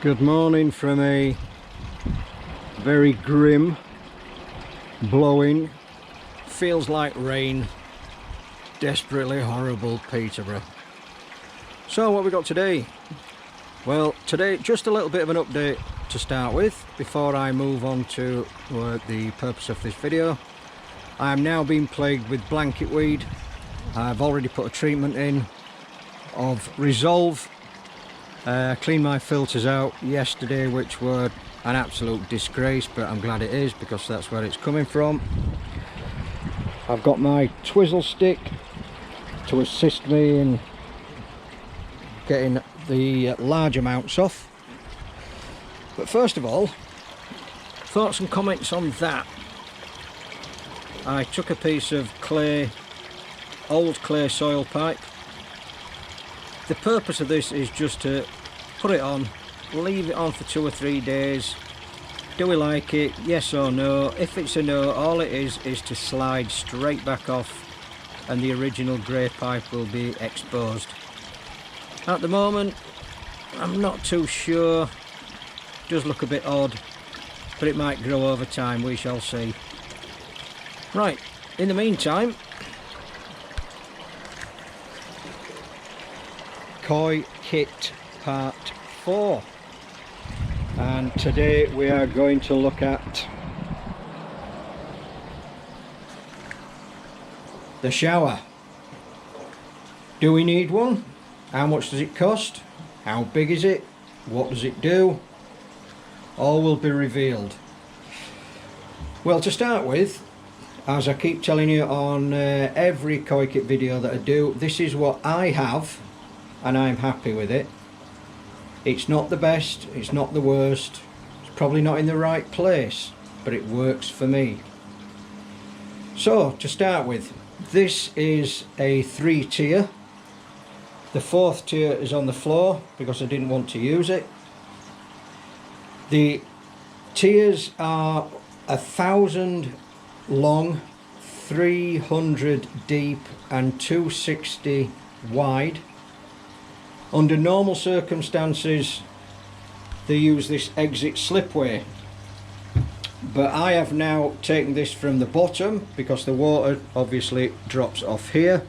Good morning from a very grim, blowing, feels like rain, desperately horrible Peterborough. So what we got today? Well, today just a little bit of an update to start with before I move on to the purpose of this video. I am now being plagued with blanket weed. I've already put a treatment in of Resolve. Cleaned my filters out yesterday, which were an absolute disgrace, but I'm glad it is because that's where it's coming from. I've got my twizzle stick to assist me in getting the large amounts off. But first of all, thoughts and comments on that. I took a piece of clay, old clay soil pipe. The purpose of this is just to put it on, leave it on for 2 or 3 days. Do we like it? Yes or no? If it's a no, all it is to slide straight back off and the original grey pipe will be exposed. At the moment, I'm not too sure. It does look a bit odd, but it might grow over time, we shall see. Right, in the meantime, Koi Kit Part 4, and today we are going to look at the shower. Do we need one? How much does it cost? How big is it? What does it do? All will be revealed. Well, to start with, as I keep telling you on every Koi Kit video that I do, this is what I have and I'm happy with it. It's not the best, it's not the worst, it's probably not in the right place, but it works for me. So to start with, this is a 3-tier. The 4th tier is on the floor because I didn't want to use it. The tiers are 1,000 long, 300 deep and 260 wide. Under normal circumstances they use this exit slipway, but I have now taken this from the bottom because the water obviously drops off here,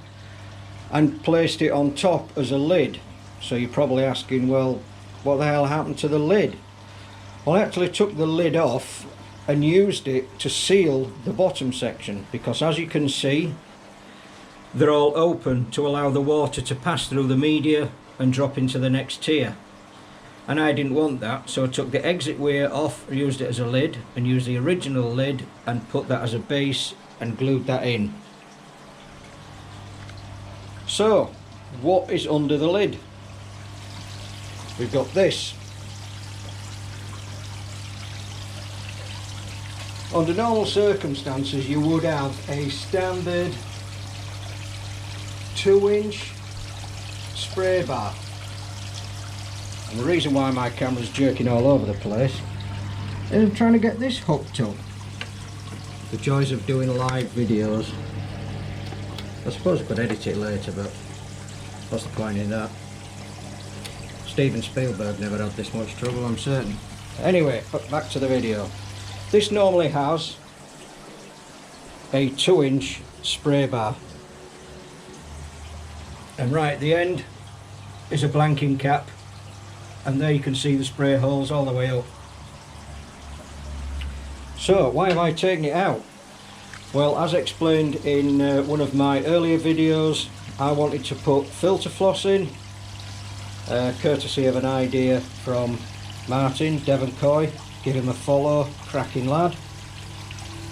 and placed it on top as a lid. So you're probably asking, well, what the hell happened to the lid? Well, I actually took the lid off and used it to seal the bottom section, because as you can see, they're all open to allow the water to pass through the media and drop into the next tier, and I didn't want that, so I took the exit way off, used it as a lid, and used the original lid and put that as a base and glued that in. So what is under the lid? We've got this. Under normal circumstances you would have a standard 2-inch spray bar, and the reason why my camera's jerking all over the place is I'm trying to get this hooked up. The joys of doing live videos. I suppose I could edit it later, but what's the point in that? Steven Spielberg never had this much trouble, I'm certain. Anyway, back to the video. This normally has a 2-inch spray bar, and right at the end is a blanking cap, and there you can see the spray holes all the way up. So why have I taken it out? Well, as explained in one of my earlier videos, I wanted to put filter floss in, courtesy of an idea from Martin, Devon Koi. Give him a follow, cracking lad.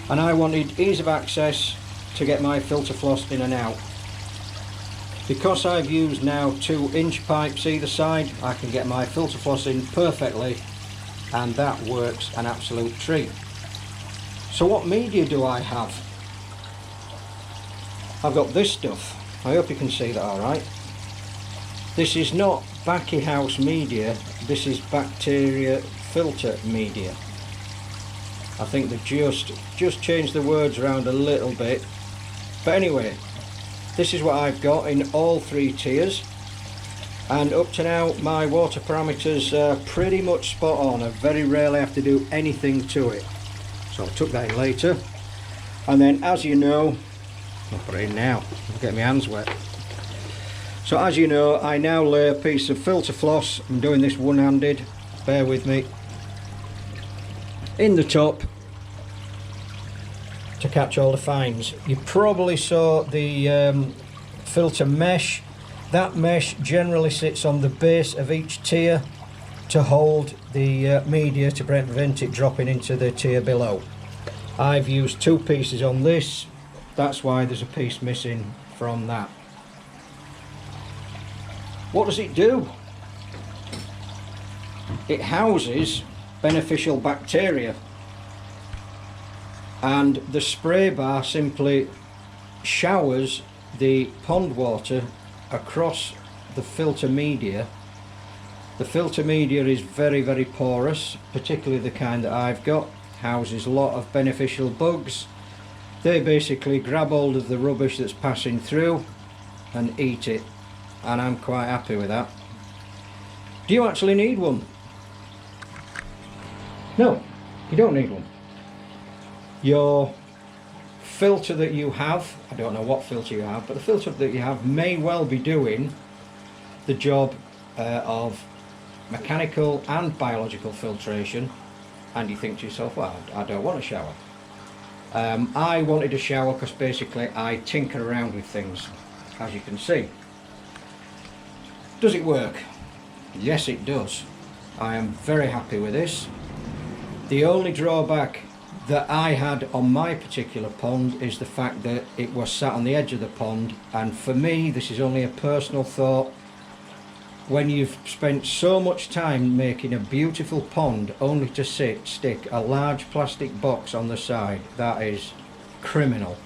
And I wanted ease of access to get my filter floss in and out. Because I've used now 2-inch pipes either side, I can get my filter floss in perfectly, and that works an absolute treat. So what media do I have? I've got this stuff. I hope you can see that alright. This is not Backy House media, this is bacteria filter media. I think they've just changed the words around a little bit, but anyway, this is what I've got in all 3 tiers. And up to now my water parameters are pretty much spot on. I very rarely have to do anything to it. So I took that in later. And then, as you know, I'll put it in now, I'll get my hands wet. So as you know, I now lay a piece of filter floss, I'm doing this one-handed, bear with me, in the top to catch all the fines. You probably saw the filter mesh. That mesh generally sits on the base of each tier to hold the media to prevent it dropping into the tier below. I've used 2 pieces on this, that's why there's a piece missing from that. What does it do? It houses beneficial bacteria, and the spray bar simply showers the pond water across the filter media. The filter media is very, very porous, particularly the kind that I've got. Houses a lot of beneficial bugs. They basically grab hold of the rubbish that's passing through and eat it, and I'm quite happy with that. Do you actually need one? No, you don't need one. Your filter that you have, I don't know what filter you have, but the filter that you have may well be doing the job of mechanical and biological filtration, and you think to yourself, well, I don't want a shower. I wanted a shower because basically I tinker around with things, as you can see. Does it work? Yes, it does. I am very happy with this. The only drawback that I had on my particular pond is the fact that it was sat on the edge of the pond, and for me, this is only a personal thought, when you've spent so much time making a beautiful pond only to stick a large plastic box on the side, that is criminal.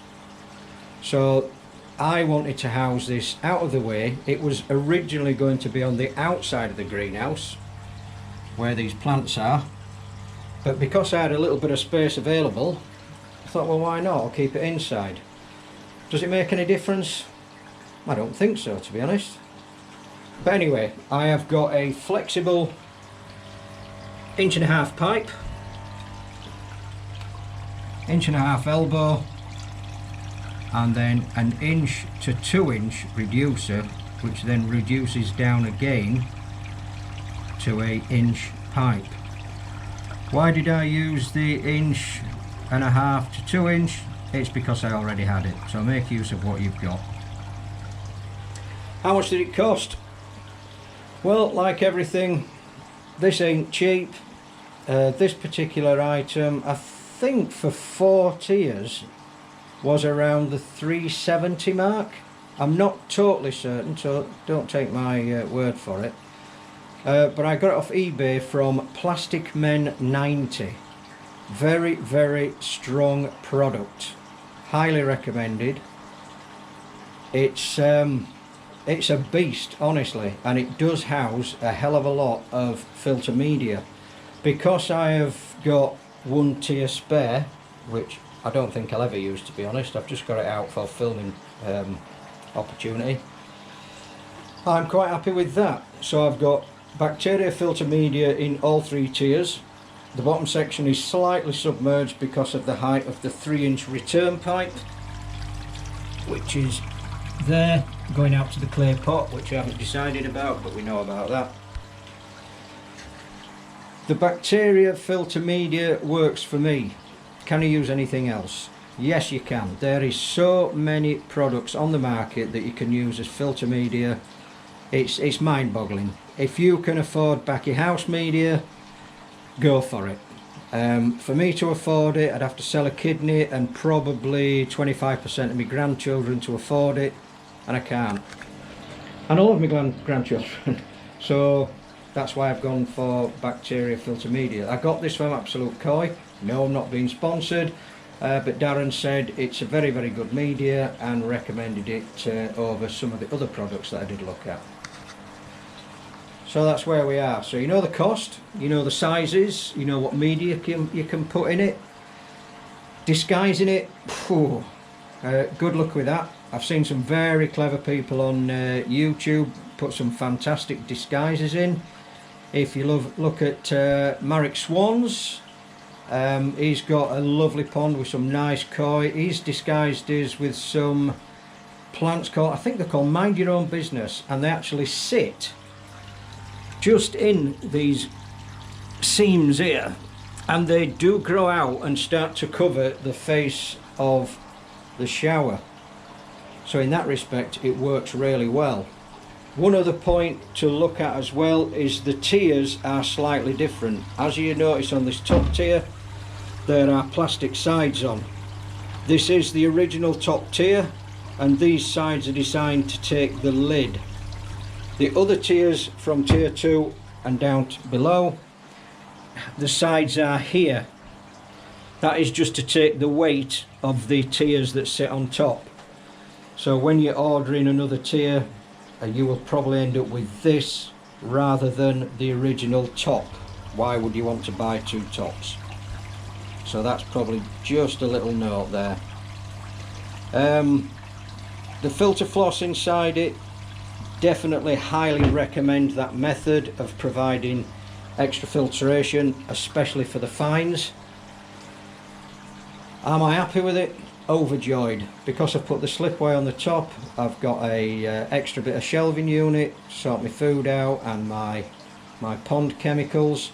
So I wanted to house this out of the way. It was originally going to be on the outside of the greenhouse where these plants are, but because I had a little bit of space available, I thought, well, why not? I'll keep it inside. Does it make any difference? I don't think so, to be honest. But anyway, I have got a flexible 1.5" pipe, 1.5" elbow, and then an 1 to 2 inch reducer, which then reduces down again to a 1" pipe. Why did I use the 1.5" to 2 inch? It's because I already had it, so make use of what you've got. How much did it cost? Well, like everything, this ain't cheap. This particular item, I think for 4 tiers, was around the 370 mark. I'm not totally certain, so don't take my word for it. But I got it off eBay from Plastic Men 90. Very, very strong product. Highly recommended. It's a beast, honestly, and it does house a hell of a lot of filter media. Because I have got 1 tier spare, which I don't think I'll ever use, to be honest, I've just got it out for filming opportunity, I'm quite happy with that. So I've got bacteria filter media in all 3 tiers. The bottom section is slightly submerged because of the height of the 3-inch return pipe, which is there, going out to the clay pot, which I haven't decided about, but we know about that. The bacteria filter media works for me. Can you use anything else? Yes, you can. There is so many products on the market that you can use as filter media. It's mind-boggling. If you can afford backy house media, go for it. For me to afford it, I'd have to sell a kidney and probably 25% of my grandchildren to afford it, and I can't. And I love my grandchildren, so that's why I've gone for bacteria filter media. I got this from Absolute Koi. No, I'm not being sponsored, but Darren said it's a very, very good media and recommended it over some of the other products that I did look at. So that's where we are. So you know the cost, you know the sizes, you know what media you can put in it. Disguising it, phew, good luck with that. I've seen some very clever people on YouTube put some fantastic disguises in. If you look at Marek Swans, he's got a lovely pond with some nice koi. He's disguised his with some plants called, I think they're called Mind Your Own Business, and they actually sit just in these seams here, and they do grow out and start to cover the face of the shower. So in that respect it works really well. One other point to look at as well is the tiers are slightly different. As you notice on this top tier, there are plastic sides on. This is the original top tier, and these sides are designed to take the lid. The other tiers from tier 2 and down below, the sides are here. That is just to take the weight of the tiers that sit on top. So when you're ordering another tier, you will probably end up with this rather than the original top. Why would you want to buy two tops? So that's probably just a little note there. The filter floss inside it, definitely highly recommend that method of providing extra filtration, especially for the fines. Am I happy with it? Overjoyed. Because I've put the slipway on the top, I've got a extra bit of shelving unit to sort my food out and my pond chemicals.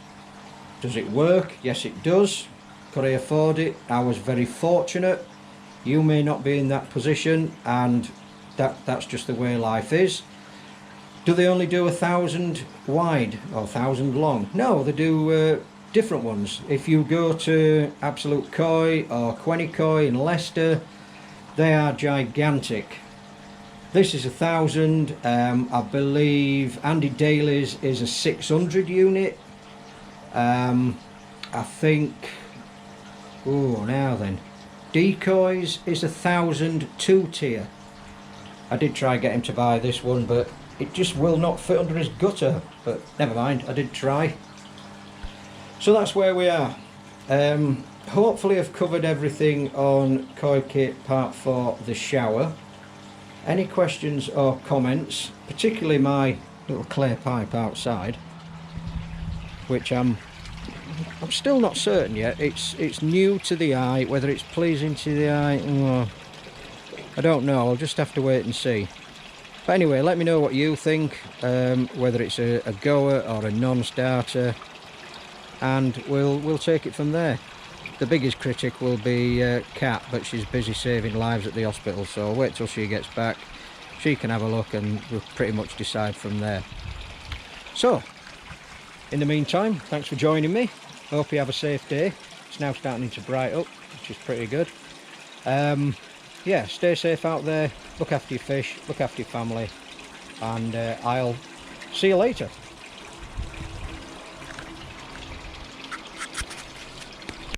Does it work? Yes, it does. Could I afford it? I was very fortunate. You may not be in that position, and that's just the way life is. Do they only do 1,000 wide or 1,000 long? No, they do different ones. If you go to Absolute Koi or Quenny Koi in Leicester, they are gigantic. This is 1,000. I believe Andy Daly's is a 600 unit. I think, oh now then, Decoys is 1,000 2 tier. I did try get him to buy this one, but it just will not fit under his gutter, but never mind, I did try. So that's where we are. Hopefully I've covered everything on Koi Kit Part 4, the shower. Any questions or comments, particularly my little clay pipe outside, which I'm still not certain yet. It's new to the eye. Whether it's pleasing to the eye, I don't know. I'll just have to wait and see. But anyway, let me know what you think, whether it's a goer or a non-starter, and we'll take it from there. The biggest critic will be Kat, but she's busy saving lives at the hospital, so I'll wait till she gets back. She can have a look and we'll pretty much decide from there. So, in the meantime, thanks for joining me. Hope you have a safe day. It's now starting to bright up, which is pretty good. Yeah, stay safe out there, look after your fish, look after your family, and I'll see you later.